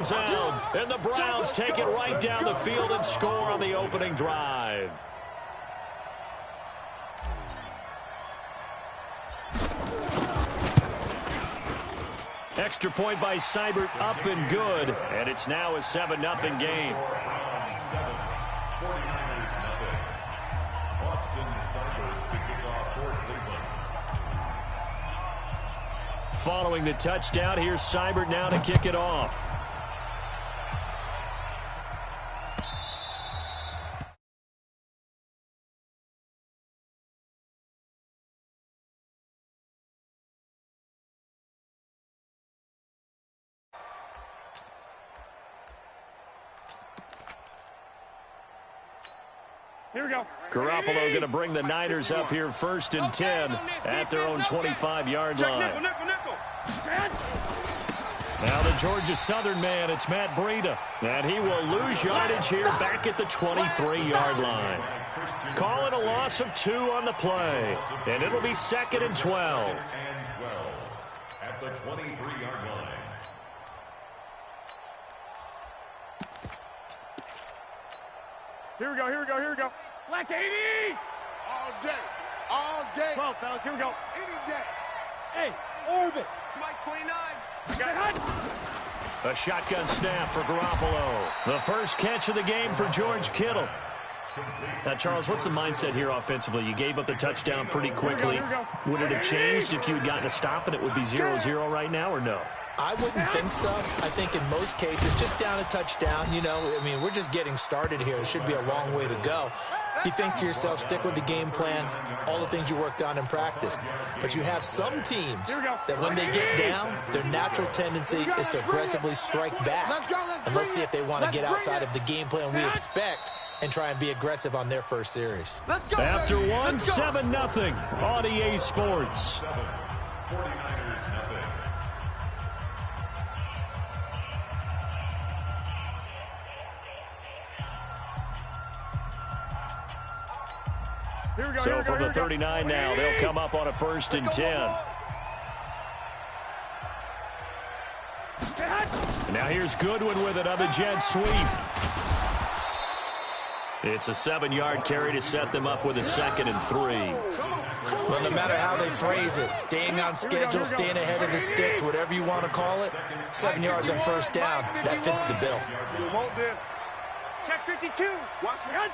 Out, and the Browns take it right down the field and score on the opening drive. Extra point by Seibert, up and good, and it's now a 7-0 game. Following the touchdown, here's Seibert now to kick it off. Here we go. Garoppolo going to bring the Niners up here 1st and 10 at their own 25-yard line. Now the Georgia Southern man, it's Matt Breida. And he will lose yardage here back at the 23-yard line. Calling a loss of 2 on the play. And it'll be 2nd and 12. At the 23-yard line. Here we go, here we go, here we go. Black 80! All day. All day. 12, fellas, here we go. Any day. Hey, orbit. Mike 29. A shotgun snap for Garoppolo. The first catch of the game for George Kittle. Now, Charles, what's the mindset here offensively? You gave up the touchdown pretty quickly. Would it have changed if you had gotten a stop and it would be 0-0 right now, or no? I wouldn't think so. I think in most cases, just down a touchdown, you know, I mean, we're just getting started here. It should be a long way to go. You think to yourself, stick with the game plan, all the things you worked on in practice. But you have some teams that when they get down, their natural tendency is to aggressively strike back. And let's see if they want to get outside of the game plan we expect and try and be aggressive on their first series. After one, 7-0 on EA Sports. So from the 39 now, they'll come up on a 1st and 10. And now here's Goodwin with it on the jet sweep. It's a 7-yard carry to set them up with a 2nd and 3. Well, no matter how they phrase it, staying on schedule, staying ahead of the sticks, whatever you want to call it, 7 yards on 1st down, that fits the bill. We want this. Check 52. Watch it.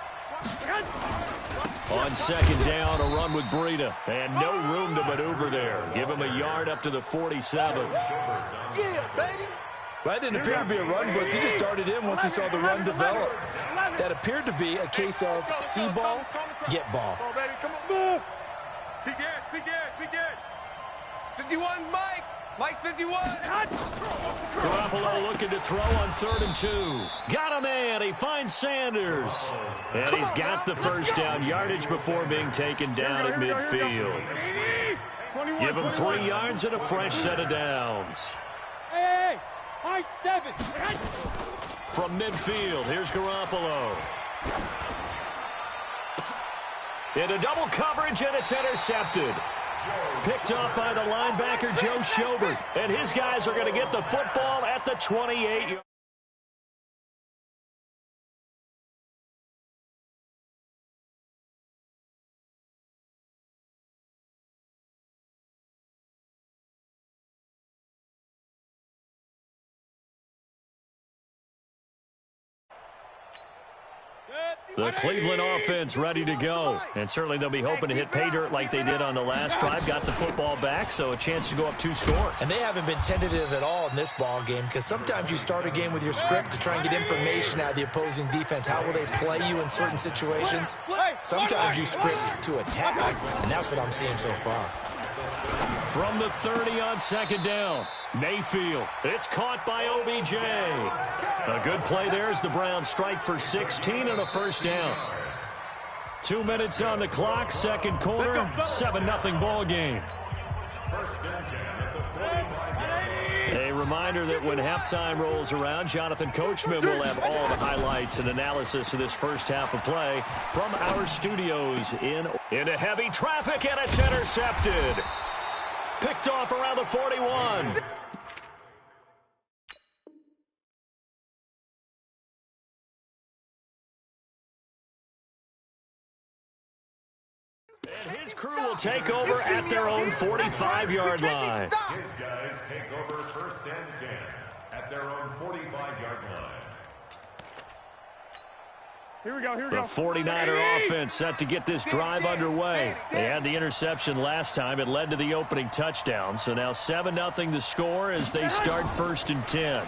On 2nd down, a run with Breida. And no room to maneuver there. Give him a yard up to the 47. Yeah, baby. That didn't appear to be a run blitz. He just started in once he saw the run develop. That appeared to be a case of see ball, get ball. Come on, baby. Come on. Big edge. 51's Mike. Mike 51. Garoppolo looking to throw on 3rd and 2. Got a man. He finds Sanders. And he's got the 1st down yardage before being taken down at midfield. Give him 3 yards and a fresh set of downs. Hey, high 7. From midfield, here's Garoppolo. Into double coverage, and it's intercepted. Picked off by the linebacker, Joe Schobert. And his guys are going to get the football at the 28. The Cleveland offense ready to go. And certainly they'll be hoping to hit pay dirt like they did on the last drive. Got the football back, so a chance to go up 2 scores. And they haven't been tentative at all in this ball game because sometimes you start a game with your script to try and get information out of the opposing defense. How will they play you in certain situations? Sometimes you script to attack, and that's what I'm seeing so far. From the 30 on 2nd down, Mayfield. It's caught by OBJ. A good play there as the Browns strike for 16 and a 1st down. 2 minutes on the clock, 2nd quarter, 7-0 ball game. A reminder that when halftime rolls around, Jonathan Coachman will have all the highlights and analysis of this first half of play from our studios into heavy traffic, and it's intercepted. Picked off around the 41. His crew will take over at their own 45-yard line. His guys take over 1st and 10 at their own 45-yard line. Here we go, here we The go. 49er offense set to get this drive underway. They had the interception last time. It led to the opening touchdown. So now 7-0 the score as they start 1st and 10.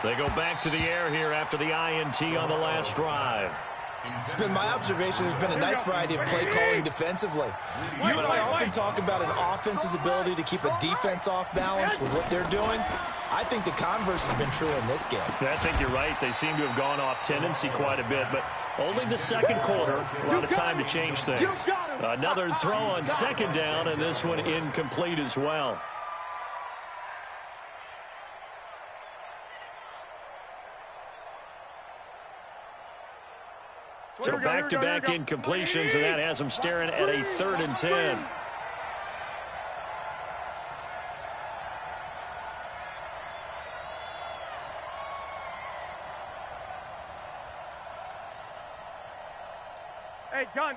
They go back to the air here after the INT on the last drive. It's been my observation there's been a nice variety of play calling defensively. You and I often talk about an offense's ability to keep a defense off balance with what they're doing. I think the converse has been true in this game. I think you're right. They seem to have gone off tendency quite a bit, but only the second quarter, a lot of time to change things. Another throw on 2nd down, and this one incomplete as well. So back-to-back incompletions, and that has them staring at a 3rd and 10. Hey, gun.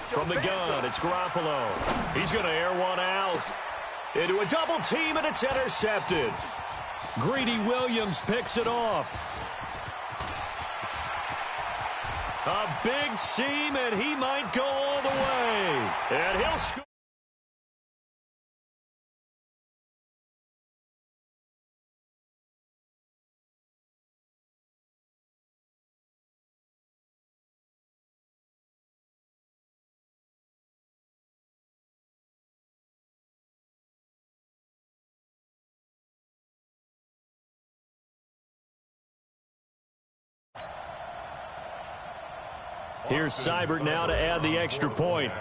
From the gun, it's Garoppolo. He's going to air one out. Into a double team, and it's intercepted. Greedy Williams picks it off. A big seam, and he might go all the way. And he'll score. Here's Seibert now to add the extra point.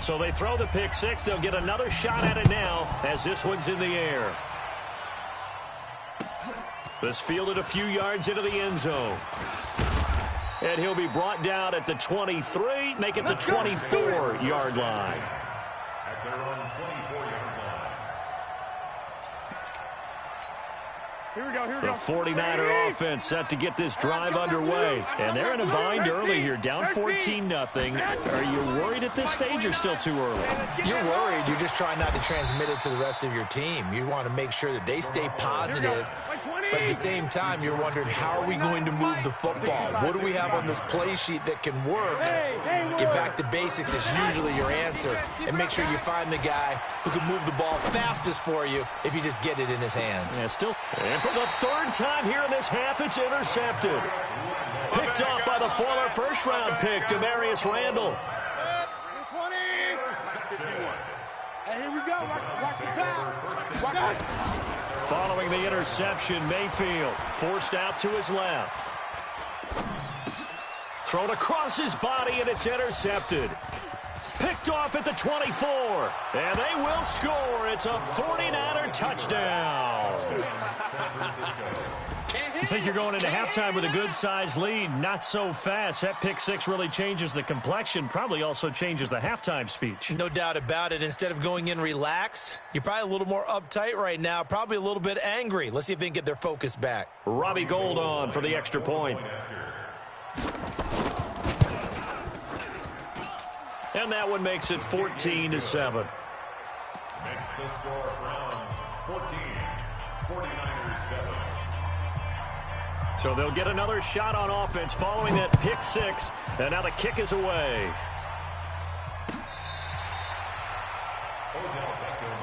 So they throw the pick six. They'll get another shot at it now as this one's in the air. This fielded a few yards into the end zone. And he'll be brought down at the 23, make it the 24-yard line. At their own 24-yard line. Here we go. The 49er offense set to get this drive underway. And they're in a bind early here, down 14-0. Are you worried at this stage or still too early? You're worried. You're just trying not to transmit it to the rest of your team. You want to make sure that they stay positive. But at the same time, you're wondering, how are we going to move the football? What do we have on this play sheet that can work? Get back to basics is usually your answer. And make sure you find the guy who can move the ball fastest for you if you just get it in his hands. Yeah, still. And for the third time here in this half, it's intercepted. Picked off by the former first-round pick, Demarius Randall. 20. Hey, here we go. Watch the pass. Watch it. Following the interception, Mayfield forced out to his left. Thrown across his body, and it's intercepted. Picked off at the 24, and they will score. It's a 49er touchdown. You think you're going into halftime with a good-sized lead. Not so fast. That pick six really changes the complexion, probably also changes the halftime speech. No doubt about it. Instead of going in relaxed, you're probably a little more uptight right now, probably a little bit angry. Let's see if they can get their focus back. Robbie Gould on for the extra point. And that one makes it 14-7. Makes the score Browns 14, 49ers 7. So they'll get another shot on offense following that pick six. And now the kick is away.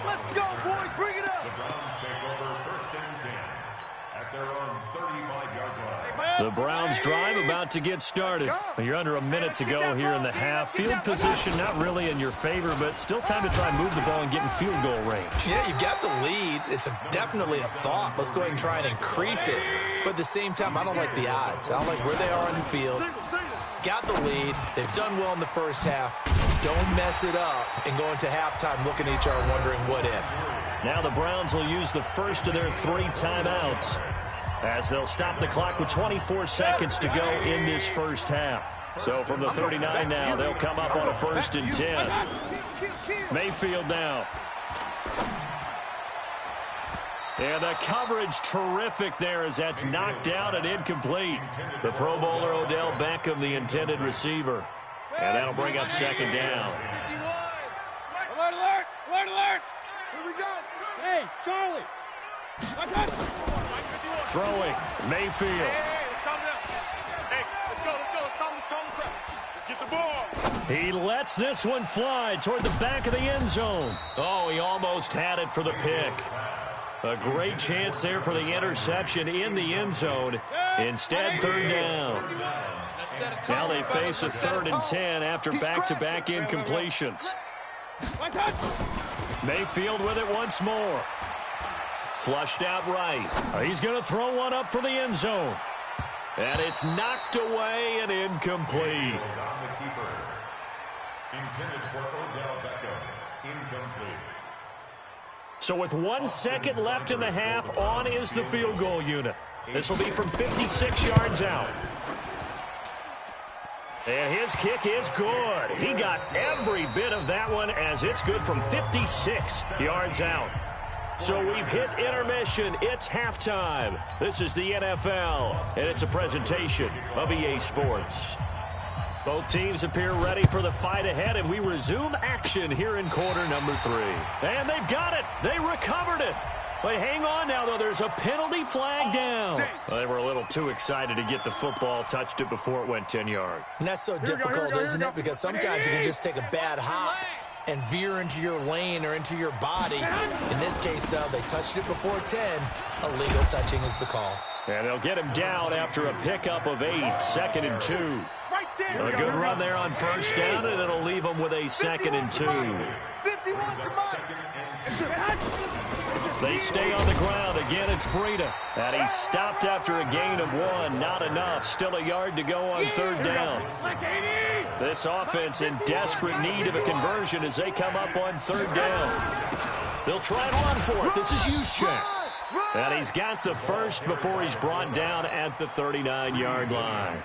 Let's go, boys. Bring it up. The Browns take over 1st and 10 at their own 35-yard line. The Browns drive about to get started. You're under a minute to go here in the half. Field position not really in your favor, but still time to try and move the ball and get in field goal range. Yeah, you got the lead. It's definitely a thought. Let's go ahead and try and increase it. But at the same time, I don't like the odds. I don't like where they are on the field. got the lead. They've done well in the first half. Don't mess it up and go into halftime looking at each other wondering what if. Now the Browns will use the first of their 3 timeouts as they'll stop the clock with 24 seconds to go in this first half. So from the 39 now, they'll come up on a 1st and 10. Mayfield now. And the coverage terrific there as that's knocked out and incomplete. The Pro Bowler Odell Beckham, the intended receiver. And that'll bring up 2nd down. Alert, alert! Alert, alert! Here we go. Hey, Charlie! Throwing, Mayfield. Hey, let's calm down. Hey, let's go. Let's calm the crowd. Let's get the ball. He lets this one fly toward the back of the end zone. Oh, he almost had it for the pick. A great chance there for the interception in the end zone. Instead, 3rd down. Now they face a 3rd and 10 after back-to-back incompletions. Mayfield with it once more. Flushed out right. He's going to throw one up for the end zone. And it's knocked away and incomplete. Intended for Odell Beckham. Incomplete. So with 1 second left in the half, on is the field goal unit. This will be from 56 yards out. And his kick is good. He got every bit of that one as it's good from 56 yards out. So we've hit intermission. It's halftime. This is the NFL, and it's a presentation of EA Sports. Both teams appear ready for the fight ahead, and we resume action here in quarter number 3. And they've got it. They recovered it. But hang on now, though. There's a penalty flag down. Well, they were a little too excited to get the football, touched it before it went 10 yards. And that's so difficult, isn't it? Because sometimes you can just take a bad hop and veer into your lane or into your body. In this case, though, they touched it before 10. Illegal touching is the call. And they'll get him down after a pickup of 8, 2nd and 2. A good run there on 1st down, and it'll leave them with a 2nd and 2. 51, come on. They stay on the ground. Again, it's Breida. And he's stopped after a gain of 1. Not enough. Still a yard to go on 3rd down. This offense in desperate need of a conversion as they come up on 3rd down. They'll try and run for it. This is Juszczyk. And he's got the first before he's brought down at the 39-yard line.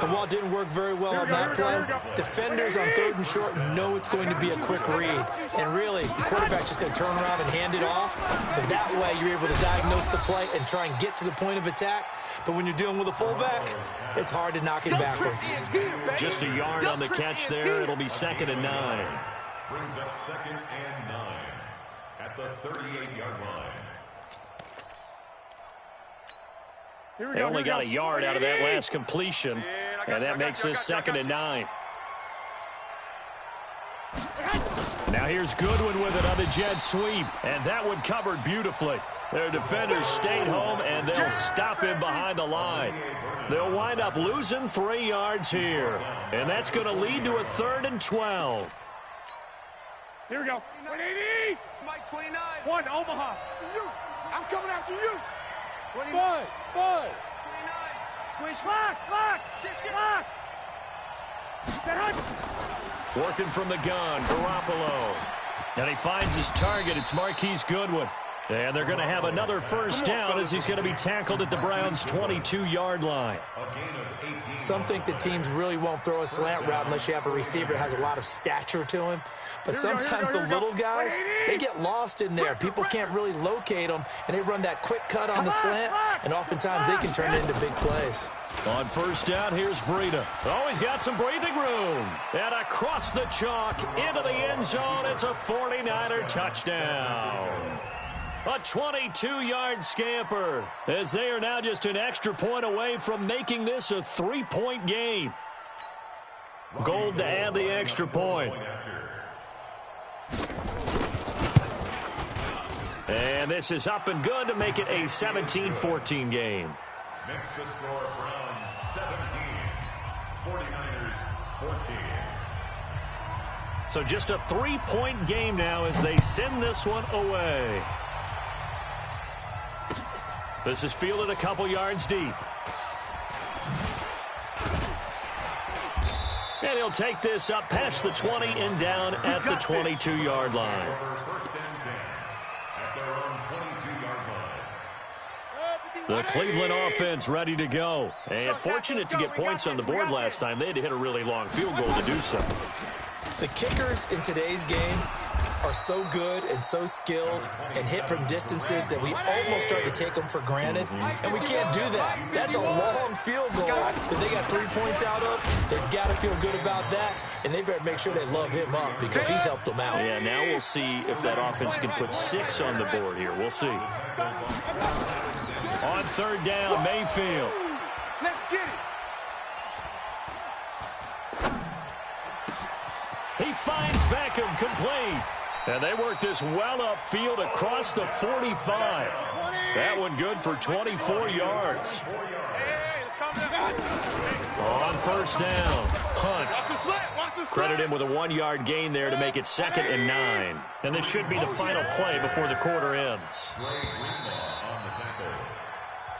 And while it didn't work very well on that play, defenders on 3rd and short know it's going to be a quick read. And really, the quarterback's just going to turn around and hand it off. So that way, you're able to diagnose the play and try and get to the point of attack. But when you're dealing with a fullback, it's hard to knock it backwards. Just a yard on the catch there. It'll be 2nd and 9. Brings up 2nd and 9 at the 38-yard line. They only got a yard out of that last completion, and that makes this 2nd and 9. Now here's Goodwin with it on the jet sweep, and that one covered beautifully. Their defenders stayed home, and they'll stop him behind the line. They'll wind up losing 3 yards here, and that's going to lead to a 3rd and 12. Here we go. 180. Mike 29. 1, Omaha. I'm coming after you. 5. 5. 29. Squish. Lock. Working from the gun, Garoppolo. And he finds his target. It's Marquise Goodwin. And they're going to have another 1st down as he's going to be tackled at the Browns' 22-yard line. Some think that teams really won't throw a slant route unless you have a receiver that has a lot of stature to him. But sometimes the little guys, they get lost in there. People can't really locate them, and they run that quick cut on the slant, and oftentimes they can turn it into big plays. On 1st down, here's Breida. Oh, he's got some breathing room. And across the chalk, into the end zone, it's a 49er touchdown. A 22-yard scamper, as they are now just an extra point away from making this a 3-point game. Gold to add the extra point. And this is up and good to make it a 17-14 game. Makes the score Browns 17, 49ers 14. So just a 3-point game now as they send this one away. This is fielded a couple yards deep. And he'll take this up past the 20 and down at the 22-yard line. First and 10 at their own 22-yard line. The Cleveland offense ready to go. And fortunate to get points on the board last time. They had to hit a really long field goal to do so. The kickers in today's game are so good and so skilled and hit from distances that we almost start to take them for granted, and we can't do that. That's a long field goal that they got 3 points out of. They've got to feel good about that, and they better make sure they love him up because he's helped them out. Yeah, now we'll see if that offense can put 6 on the board here. We'll see. On third down, Mayfield. Let's get it. He finds Beckham complete. And they work this well upfield across the 45. That one good for 24 yards. On first down, Hunt. Credit him with a 1-yard gain there to make it 2nd and 9. And this should be the final play before the quarter ends.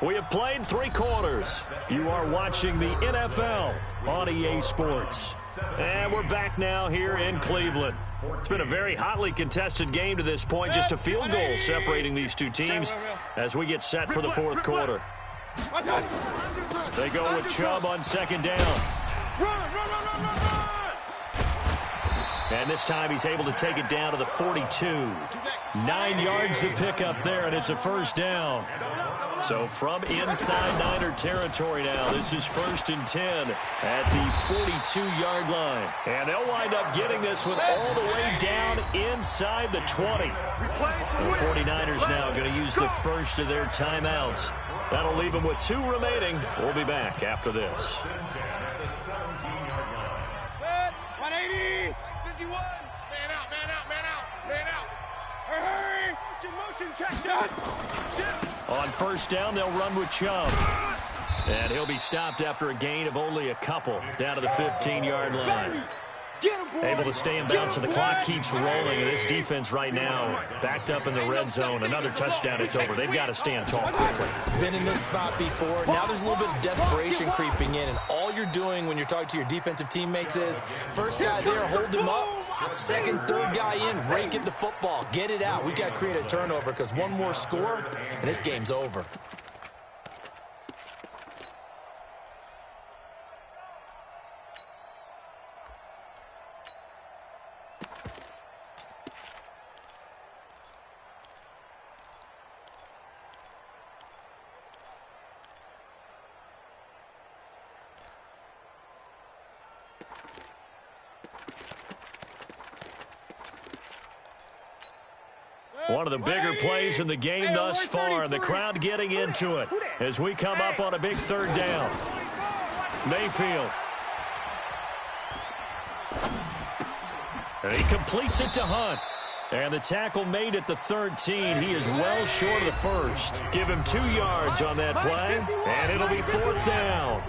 We have played 3 quarters. You are watching the NFL on EA Sports. And we're back now here in Cleveland. It's been a very hotly contested game to this point. Just a field goal separating these two teams as we get set for the fourth quarter. They go with Chubb on 2nd down. And this time he's able to take it down to the 42. 9 yards to pick up there, and it's a first down. So from inside Niner territory now, this is 1st and 10 at the 42-yard line. And they'll wind up getting this one all the way down inside the 20. The 49ers now going to use the first of their timeouts. That'll leave them with 2 remaining. We'll be back after this. 180. 51. Man out, man out, man out, man out. Hurry. Motion check. On first down, they'll run with Chubb. And he'll be stopped after a gain of only a couple down to the 15-yard line. Able to stay in bounds, so the clock keeps rolling. And this defense right now backed up in the red zone. Another touchdown, it's over. They've got to stand tall quickly. Been in this spot before. Now there's a little bit of desperation creeping in, and all you're doing when you're talking to your defensive teammates is first guy there, hold him up. Second, third guy in, rake it the football. Get it out. We've got to create a turnover because one more score, and this game's over. One of the bigger plays in the game thus far, and the crowd getting into it as we come up on a big 3rd down. Mayfield. And he completes it to Hunt. And the tackle made at the 13. He is well short of the first. Give him 2 yards on that play, and it'll be 4th down.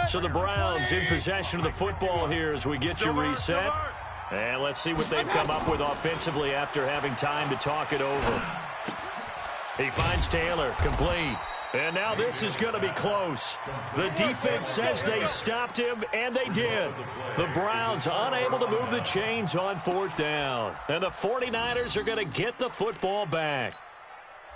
So the Browns in possession of the football here as we get you reset. And let's see what they've come up with offensively after having time to talk it over. He finds Taylor, complete. And now this is going to be close. The defense says they stopped him, and they did. The Browns unable to move the chains on 4th down. And the 49ers are going to get the football back.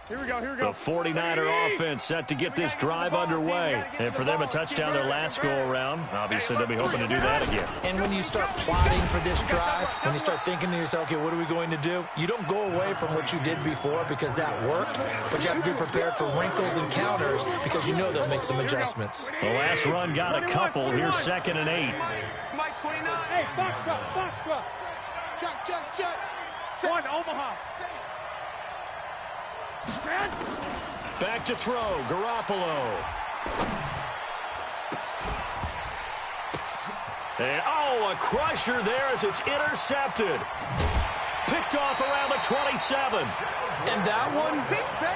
Here we go. The 49er offense set to get this drive underway. And for them, a touchdown their last go-around. Obviously, they'll be hoping to do that again. And when you start plotting for this drive, when you start thinking to yourself, okay, what are we going to do? You don't go away from what you did before because that worked, but you have to be prepared for wrinkles and counters because you know they'll make some adjustments. The last run got a couple. Here's 2nd and 8. Mike 29. Hey, box truck. Chuck. One, Omaha. Back to throw, Garoppolo. And, a crusher there as it's intercepted. Picked off around the 27. And that one,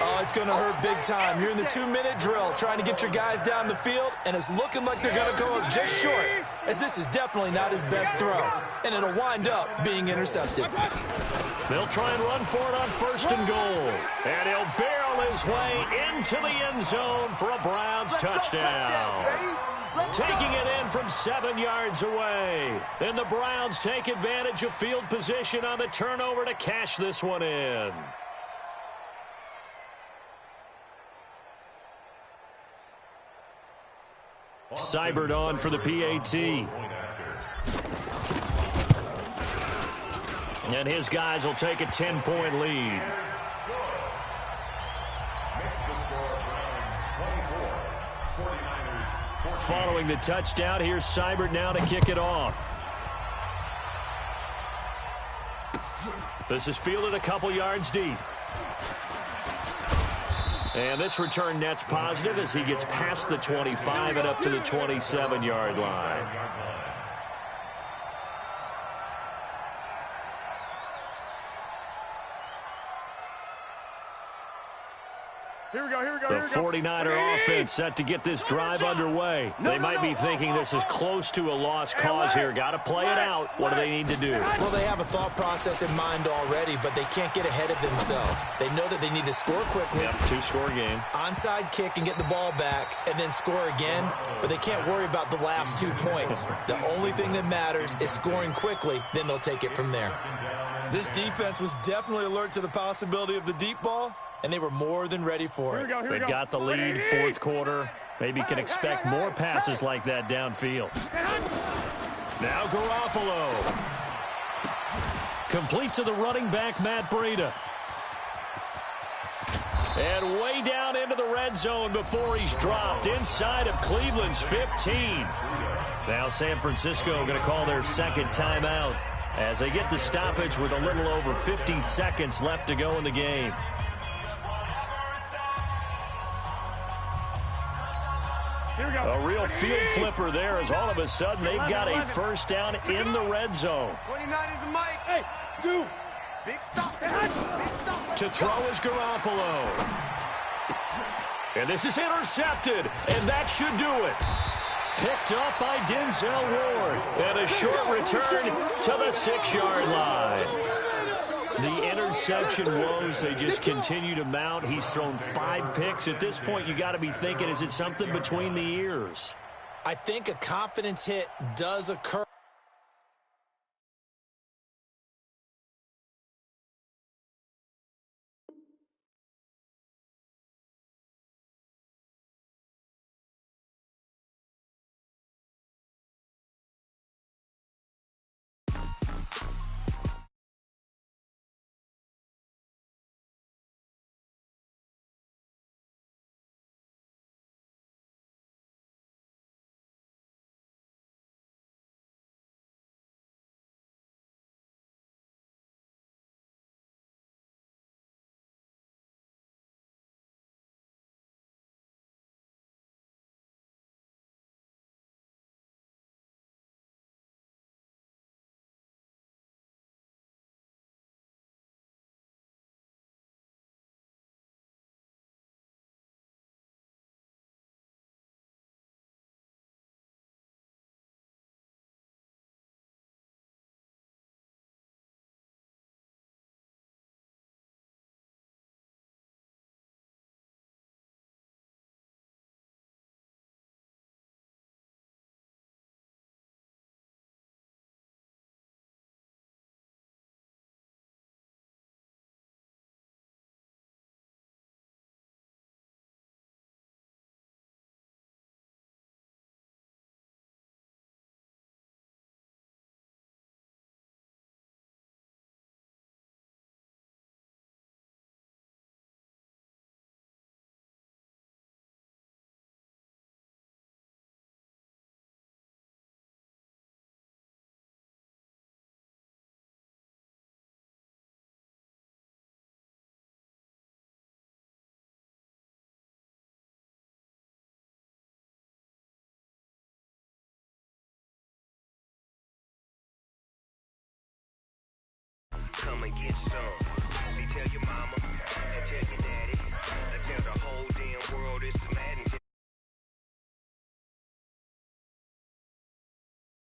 oh, it's going to hurt big time. You're in the 2-minute drill trying to get your guys down the field, and it's looking like they're going to go just short, as this is definitely not his best throw, and it'll wind up being intercepted. They'll try and run for it on 1st and goal. And he'll barrel his way into the end zone for a Browns touchdown. Taking it in from 7 yards away. And the Browns take advantage of field position on the turnover to cash this one in. Seibert on for the PAT. And his guys will take a 10-point lead. Following the touchdown, here's Seibert now to kick it off. This is fielded a couple yards deep. And this return net's positive as he gets past the 25 and up to the 27-yard line. Here we go, here we go, The here we go. 49er offense set to get this drive underway. They might be thinking this is close to a lost cause here. Got to play it out. What do they need to do? Well, they have a thought process in mind already, but they can't get ahead of themselves. They know that they need to score quickly. Yep, 2-score game. Onside kick and get the ball back and then score again, but they can't worry about the last 2 points. The only thing that matters is scoring quickly, then they'll take it from there. This defense was definitely alert to the possibility of the deep ball, and they were more than ready for it. They've got the lead, 4th quarter. Maybe can expect more passes like that downfield. Now Garoppolo. Complete to the running back, Matt Breida. And way down into the red zone before he's dropped inside of Cleveland's 15. Now San Francisco going to call their second timeout as they get the stoppage with a little over 50 seconds left to go in the game. A real field flipper there as all of a sudden they've got a first down in the red zone. 29 is the mic. Hey, two. Big stop. Big stop. To throw is Garoppolo. And this is intercepted, and that should do it. Picked up by Denzel Ward. And a short return to the 6-yard line. The interception woes, they just continue to mount. He's thrown 5 picks. At this point, you got to be thinking, is it something between the ears? I think a confidence hit does occur.